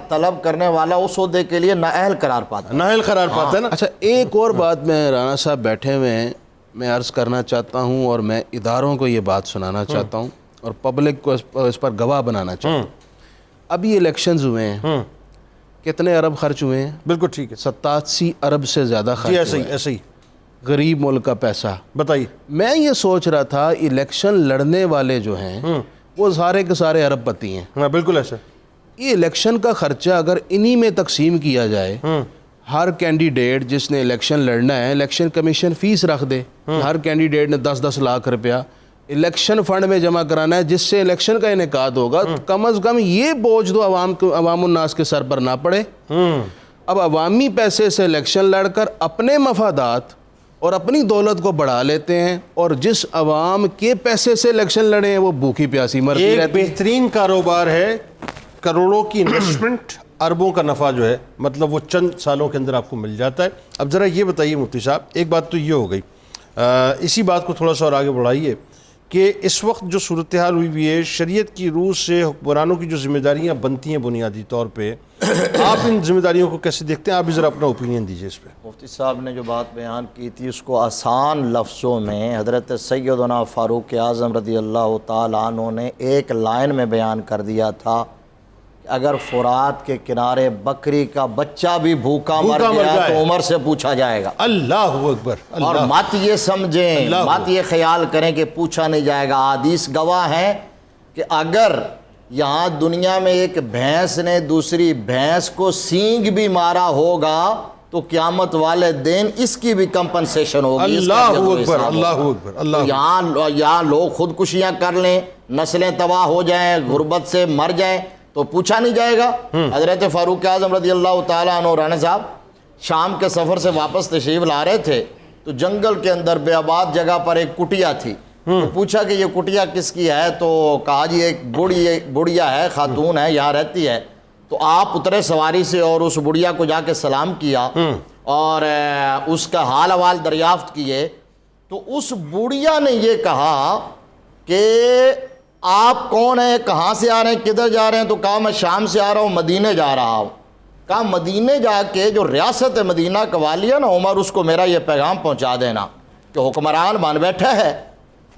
तलब करने वाला उस ओहदे के लिए नाअहल करार पाता है ना। अच्छा, एक और बात मैं राना साहब बैठे हुए हैं, मैं अर्ज़ करना चाहता हूँ और मैं इदारों को ये बात सुनाना चाहता हूँ और पब्लिक को इस पर गवाह बनाना चाहता हूँ। अभी इलेक्शंस हुए हैं, कितने अरब खर्च हुए हैं? बिल्कुल ठीक है, 87 अरब से ज़्यादा खर्च। ऐसे ही गरीब मुल्क का पैसा। बताइए, मैं ये सोच रहा था इलेक्शन लड़ने वाले जो हैं वो सारे के सारे अरबपति हैं। हाँ, बिल्कुल ऐसा। ये इलेक्शन का खर्चा अगर इन्हीं में तकसीम किया जाए, हर कैंडिडेट जिसने इलेक्शन लड़ना है, इलेक्शन कमीशन फ़ीस रख दे, हर कैंडिडेट ने 10-10 लाख रुपया इलेक्शन फ़ंड में जमा कराना है जिससे इलेक्शन का इनेकाद होगा, तो कम अज़ कम ये बोझ तो अवामुन्नास के सर पर ना पड़े। अब अवामी पैसे से इलेक्शन लड़कर अपने मफादात और अपनी दौलत को बढ़ा लेते हैं और जिस अवाम के पैसे से इलेक्शन लड़े हैं वो भूखी प्यासी मरती रहती है। एक बेहतरीन कारोबार है, करोड़ों की इन्वेस्टमेंट, अरबों का नफ़ा जो है, मतलब वो चंद सालों के अंदर आपको मिल जाता है। अब ज़रा ये बताइए मुफ्ती साहब, एक बात तो ये हो गई, इसी बात को थोड़ा सा और आगे बढ़ाइए कि इस वक्त जो सूरत हाल हुई हुई है, शरीयत की रूह से हुक्मरानों की जो जिम्मेदारियाँ बनती हैं बुनियादी तौर पे, आप इन जिम्मेदारियों को कैसे देखते हैं? आप भी ज़रा अपना ओपिनियन दीजिए इस पर। मुफ्ती साहब ने जो बात बयान की थी उसको आसान लफ्ज़ों में हज़रत सैयदना फ़ारूक आज़म रज़ी अल्लाह ताला अन्हु ने एक लाइन में बयान कर दिया था, अगर फुरात के किनारे बकरी का बच्चा भी भूखा मर गया तो उमर से पूछा जाएगा। अल्लाह अकबर। और मत ये समझें, मत ये ख्याल करें कि पूछा नहीं जाएगा। हदीस गवाह है कि अगर यहाँ दुनिया में एक भैंस ने दूसरी भैंस को सींग भी मारा होगा तो क़यामत वाले दिन इसकी भी कंपनसेशन होगी। अल्लाह अकबर, अल्लाह अकबर, अल्लाह। यहाँ लोग खुदकुशियाँ कर लें, नस्लें तबाह हो जाएं, गुर्बत से मर जाएं तो पूछा नहीं जाएगा। हज़रत फ़ारूक आज़म रज़ी अल्लाह ताला अन्हु राना साहब शाम के सफ़र से वापस तशरीफ़ ला रहे थे तो जंगल के अंदर बेआबाद जगह पर एक कुटिया थी। तो पूछा कि ये कुटिया किसकी है? तो कहा जी एक बुढ़िया है, खातून है, यहाँ रहती है। तो आप उतरे सवारी से और उस बुढ़िया को जाके सलाम किया और उसका हाल अहवाल दरियाफ्त किए। तो उस बुढ़िया ने ये कहा कि आप कौन हैं, कहाँ से आ रहे हैं, किधर जा रहे हैं? तो कहा मैं शाम से आ रहा हूँ, मदीने जा रहा हूँ। कहा मदीने जाके जो रियासत मदीना का वाली है ना उमर, उसको मेरा ये पैगाम पहुँचा देना कि हुक्मरान बन बैठा है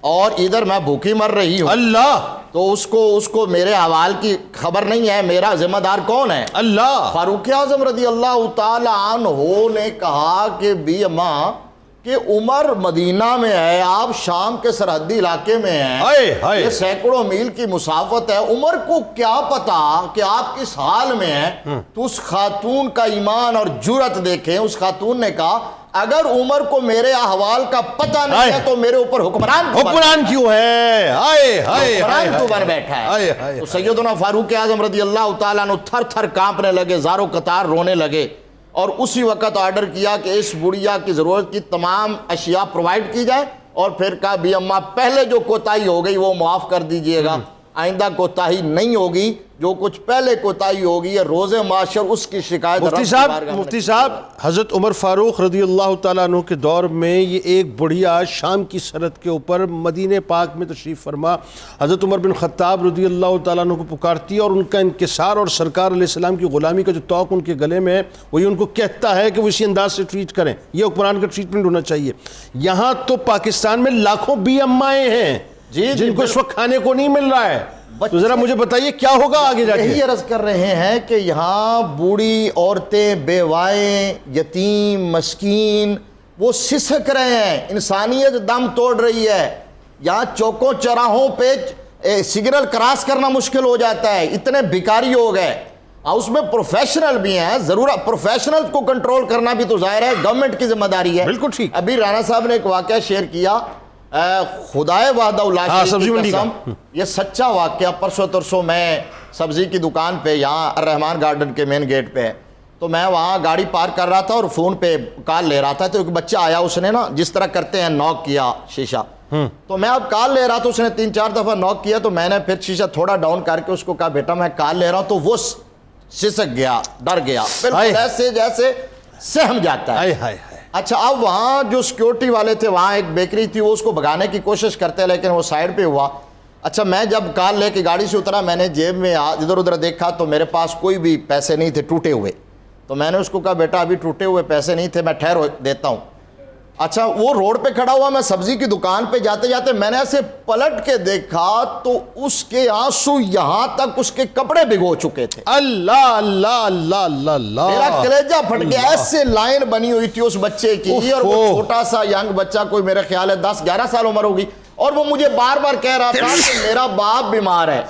और इधर मैं भूखी मर रही हूँ। अल्लाह। तो उसको मेरे हवाल की खबर नहीं है, मेरा जिम्मेदार कौन है? अल्लाह। फारूक आज़म रज़ी अल्लाह ताला अन्हु ने कहा कि बी अम्मा कि उमर मदीना में है, आप शाम के सरहदी इलाके में हैं, ये सैकड़ों मील की मुसाफत है। उमर को क्या पता कि आप किस हाल में हैं? तो उस खातून का ईमान और जुरत देखें। उस खातून ने कहा अगर उमर को मेरे अहवाल का पता नहीं है तो मेरे ऊपर हुक्मरान क्यों है? हुक्मरान क्यों बन बैठा है? तो सैयदना फारूक आज़म रज़ी अल्लाह ताला अन्हु थर थर कांपने लगे, ज़ारो कतार रोने लगे और उसी वक़्त ऑर्डर किया कि इस बुढ़िया की ज़रूरत की तमाम अशिया प्रोवाइड की जाए और फिर कहा भी अम्मा पहले जो कोताही हो गई वो माफ़ कर दीजिएगा, आइंदा कोताही नहीं होगी। जो कुछ पहले कोताही होगी ये रोज़े माशर उसकी शिकायत। मुफ्ती साहब हज़रत उमर फ़ारूक रज़ी अल्लाह ताला अन्हु के दौर में ये एक बुढ़िया शाम की सरहद के ऊपर मदीने पाक में तशरीफ़ फरमा हज़रत उमर बिन ख़त्ताब रज़ी अल्लाह ताला अन्हु को पुकारती है और उनका इंकिसार और सरकार अलैहिस्सलाम की ग़ुलामी का जो तौक़ उनके गले में है वही उनको कहता है कि वो इसी अंदाज से ट्रीट करें, ये हुक्मरान का ट्रीटमेंट होना चाहिए। यहाँ तो पाकिस्तान में लाखों बी अम्माएँ हैं जिनको इस वक्त खाने को नहीं मिल रहा है। तो जरा मुझे बताइए क्या होगा आगे जाके? यही अर्ज कर रहे हैं कि यहाँ बूढ़ी औरतें, बेवाएं, यतीम, मस्कीन वो सिसक रहे हैं, इंसानियत दम तोड़ रही है। यहाँ चौकों चौराहों पे सिग्नल क्रॉस करना मुश्किल हो जाता है, इतने भिखारी हो गए। और उसमें प्रोफेशनल भी हैं, ज़रूर प्रोफेशनल को कंट्रोल करना भी तो जाहिर है गवर्नमेंट की जिम्मेदारी है। बिल्कुल ठीक। अभी राणा साहब ने एक वाक़या शेयर किया, खुदाए वादा सब्जी मंडी का, ये सच्चा वाक़या। परसों तरसों मैं सब्ज़ी की दुकान पे यहाँ रहमान गार्डन के मेन गेट पे, तो मैं वहाँ गाड़ी पार्क कर रहा था और फ़ोन पे कॉल ले रहा था। तो एक बच्चा आया, उसने ना जिस तरह करते हैं नॉक किया शीशा, तो मैं अब कॉल ले रहा था, उसने 3-4 दफ़ा नॉक किया। तो मैंने फिर शीशा थोड़ा डाउन करके उसको कहा बेटा मैं कॉल ले रहा हूँ। तो वो सिसक गया, डर गया, बिल्कुल ऐसे जैसे सहम जाता है। अच्छा, अब वहाँ जो सिक्योरिटी वाले थे, वहाँ एक बेकरी थी, वो उसको भगाने की कोशिश करते लेकिन वो साइड पे हुआ। अच्छा, मैं जब कार लेके गाड़ी से उतरा, मैंने जेब में इधर उधर देखा तो मेरे पास कोई भी पैसे नहीं थे, टूटे हुए। तो मैंने उसको कहा बेटा अभी टूटे हुए पैसे नहीं थे, मैं ठहर देता हूँ। अच्छा, वो रोड पे खड़ा हुआ, मैं सब्जी की दुकान पे जाते जाते मैंने ऐसे पलट के देखा तो उसके आंसू यहाँ तक उसके कपड़े भिगो चुके थे। अल्लाह अल्लाह अल्लाह अल्लाह, मेरा कलेजा फट गया। ऐसे लाइन बनी हुई थी उस बच्चे की, और वो छोटा सा यंग बच्चा, कोई मेरे ख्याल है 10-11 साल उम्र होगी, और वो मुझे बार बार कह रहा था कि मेरा बाप बीमार है।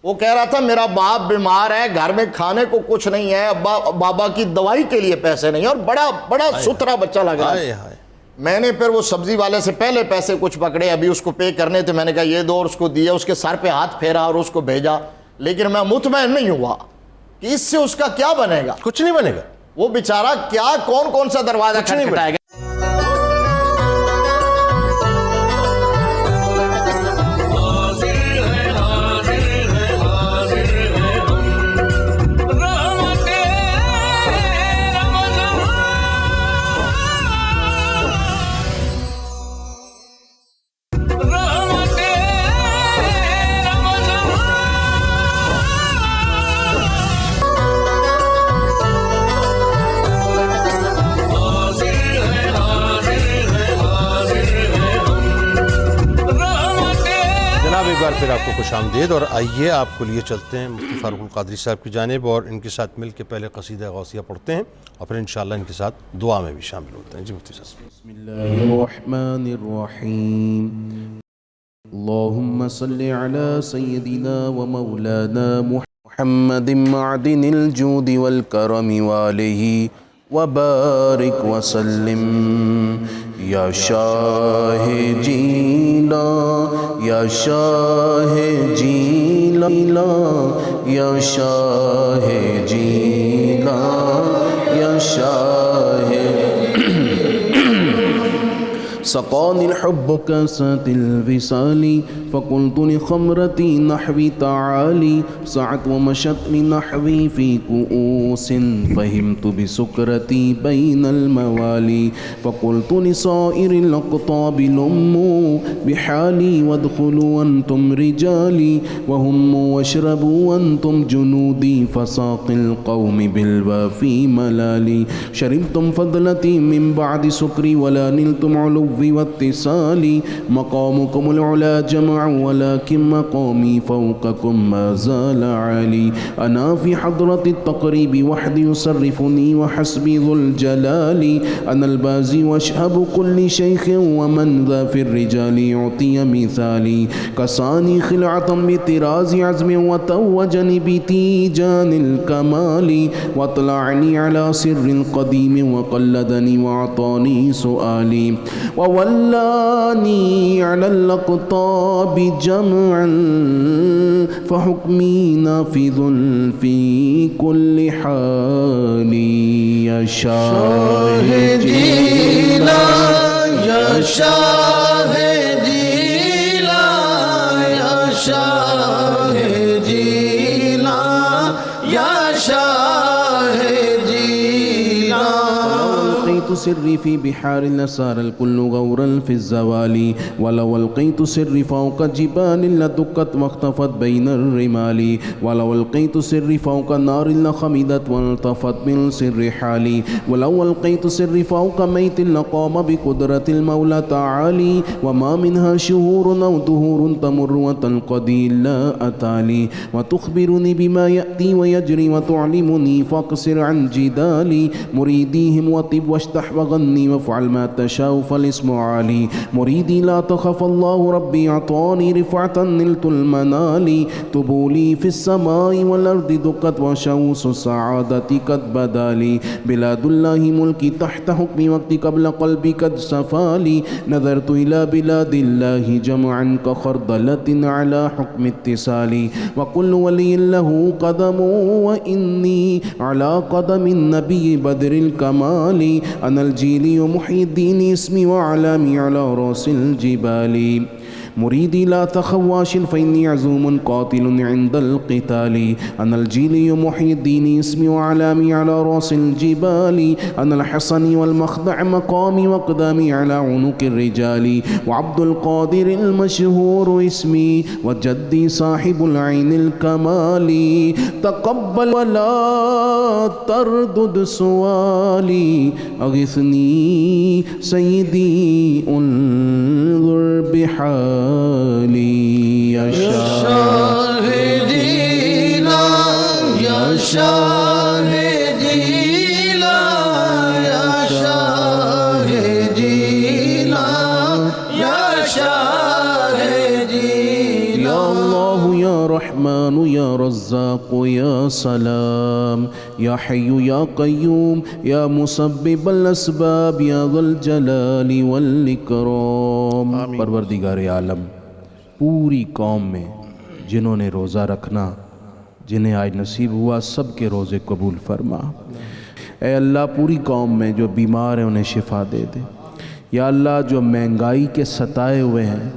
वो कह रहा था मेरा बाप बीमार है, घर में खाने को कुछ नहीं है, बाबा की दवाई के लिए पैसे नहीं है, और बड़ा बड़ा सुथरा बच्चा लग रहा है। मैंने फिर वो सब्जी वाले से पहले पैसे कुछ पकड़े, अभी उसको पे करने थे, मैंने कहा ये दो, और उसको दिया, उसके सर पे हाथ फेरा और उसको भेजा। लेकिन मैं मुतमईन नहीं हुआ कि इससे उसका क्या बनेगा। कुछ नहीं बनेगा। वो बेचारा क्या कौन कौन सा दरवाजा खटखटाएगा। फिर आपको खुशामदीद। और आइए आपको लिए चलते हैं मुफ्ती फ़ारूक कादरी साहब की जानिब और इनके साथ मिल के पहले क़सीदा गौसिया पढ़ते हैं और फिर इंशाअल्लाह इनके साथ दुआ में भी शामिल होते हैं। जी मुफ्ती साहब। बिस्मिल्लाहिर्रहमानिर्रहीम। अल्लाहुम्मा सल्लि अला सय्यदिना व मौलाना मुहम्मदिन मअदिनिल जूदि वल करमी व आलिहि व बारिक व सल्लिम। या शाह जीला या शाह जीला या शाह जीला या शाह सक़ानिल हुब्ब कासातिल विसाली फ़क़ुल्तु लिख़मरती नहवी ताली सअत व मशत लिनहवी फ़ी कुऊसिन फ़हिमतु बिसुक्रती बैनल मवाली फ़क़ुल्तु लिसाइरिल अक़ताबि लुम्मू बिहाली वदख़ुलू अंतुम रिजाली वहुम्मू वशरबू अंतुम जुनूदी फ़साक़िल क़ौमि बिलवाफ़ी मलाली शरिबतुम फ़ज़लती मिन बअदि सुक्री वला निलतुम वत्तिसाली मक़ामुकुमुल उला जमअ वलाकिन मक़ामी फ़ौक़कुम मा ज़ाल आली अना फ़ी हज़रति तक़रीबि वहदी युसर्रिफ़ुनी व हस्बी ज़ुल जलाली अनल बाज़ी वशहबु कुल्लि शैख़िन व मन ज़ा फ़िर रिजाली उतिया मिसाली कसानी ख़िलअतन बितिराज़ि अज़्मिन व तव्वजनी बितीजानिल कमाली व तलअनी अला सिर्रिल क़दीम व क़ल्लदनी व अतानी सुआली ववल्लानी अलल अक़ताबि जमअन फ़हुक्मी नाफ़िज़ुन फ़ी कुल्लि हाली या शाह जीला या शाह जीला या शाह जीला या शाह जीला सिर्री फ़ी बिहारिल नसारल कुल्लु गौरल फ़ी ज़वाली वलौ अलक़ैतु सिर्री फ़ौक़ जिबालिल लदुक्कत वख्तफ़त बैनर रिमाली वलौ अलक़ैतु सिर्री फ़ौक़ नारिल लख़मिदत वल्तफ़त बिल सिर्रि हाली वलौ अलक़ैतु सिर्री फ़ौक़ मैतिल लक़ाम बिक़ुदरतिल मौला तआली वमा मिन्हा शुहूरुन औ दुहूरुन तमुर्रु व तन्क़दी इल्ला अताली व तुख़बिरुनी बिमा यअती व यजरी व तुअल्लिमुनी फ़क़सिर अन जिदाली मुरीदीहिम वतिब वगन्नी वफ़अल मा तशाउ फ़लिस्मु आली मुरीदी ला तख़फ़ अल्लाहु रब्बी अतानी रिफ़अतन निलतुल मनाली तुबूली फ़िस्समाई वल अर्दि दुक़्क़त व शऊसु सआदती क़द बदाली बिलादुल्लाहि मुल्की तहत हुक्मी वक़्ति क़ब्ल क़ल्बी क़द सफ़ाली नज़रतु इला बिलादिल्लाहि जमअन कख़रदलतिन अला हुक्मि इत्तिसाली व कुल्लु वलिय्यिन लहु क़दमु व इन्नी अला क़दमिन नबी बदरिल कमाली अनल जीली मुहीद्दीन इस्मी व अलामी अला रौसिल जिबाली मुरीदी ला तख़वाशिन फ़इन्नी अज़ूमुन क़ातिलुन इंदल क़िताली अनल जीली मुहीद्दीन इस्मी व अलामी अला रौसिल जिबाली अनल हसनी वल मख़दअ मक़ामी व क़दामी अला उनुक़िर रिजाली व अब्दुल क़ादिरिल मशहूर इस्मी व जद्दी साहिबुल ऐनिल कमाली तक़ब्बल व ला तरदुद सुआली अग़िस्नी सय्यदी उन्ज़ुर बिहाली या शाह जीला या शाह जीला या शाह जीला या शाह जीला या अल्लाह या रहमान या रज़्ज़ाक़ या सलाम या हय्यु या क़य्यूम या मुसब्बिबल अस्बाब या ज़ुल जलाली वल इकराम। परवरदिगार आलम, पूरी कौम में जिन्होंने रोज़ा रखना, जिन्हें आज नसीब हुआ, सब के रोज़े कबूल फरमा। ए अल्लाह, पूरी कौम में जो बीमार हैं उन्हें शिफा दे दे। या अल्लाह, जो महंगाई के सताए हुए हैं,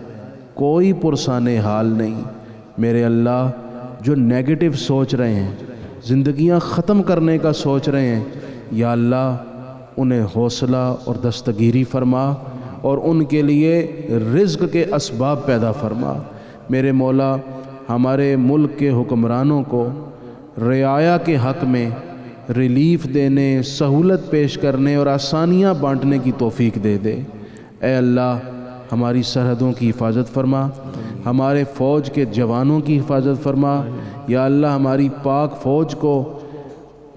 कोई पुरसाने हाल नहीं, मेरे अल्लाह, जो नेगेटिव सोच रहे हैं, ज़िंदगियां ख़त्म करने का सोच रहे हैं, या अल्लाह उन्हें हौसला और दस्तगीरी फ़रमा और उनके लिए रिज़्क़ के असबाब पैदा फ़रमा। मेरे मौला, हमारे मुल्क के हुक्मरानों को रियाया के हक़ में रिलीफ़ देने, सहूलत पेश करने और आसानियाँ बांटने की तौफ़ीक दे दे। ए अल्लाह, हमारी सरहदों की हिफाजत फरमा, हमारे फ़ौज के जवानों की हिफाजत फरमा। या अल्लाह हमारी पाक फ़ौज को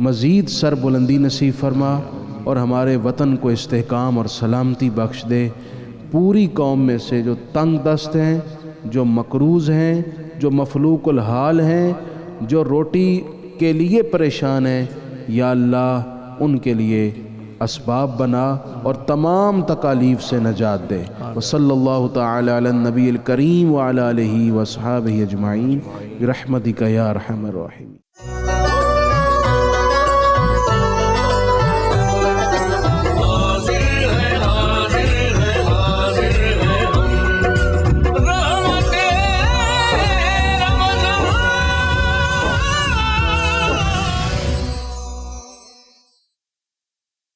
मज़ीद सरबुलंदी नसीब फरमा और हमारे वतन को इस्तेहकाम और सलामती बख्श दे। पूरी कौम में से जो तंग दस्त हैं, जो मकरूज़ हैं, जो मफलूकुल हाल हैं, जो रोटी के लिए परेशान हैं, या अल्लाह उनके लिए असबाब बना और तमाम तकालीफ से नजात दे। व सल्लल्लाहु तआला अला नबील करीम व अला आलिहि व अस्हाबिहि अजमाइन बिरहमतिका या अरहमर राहिमीन।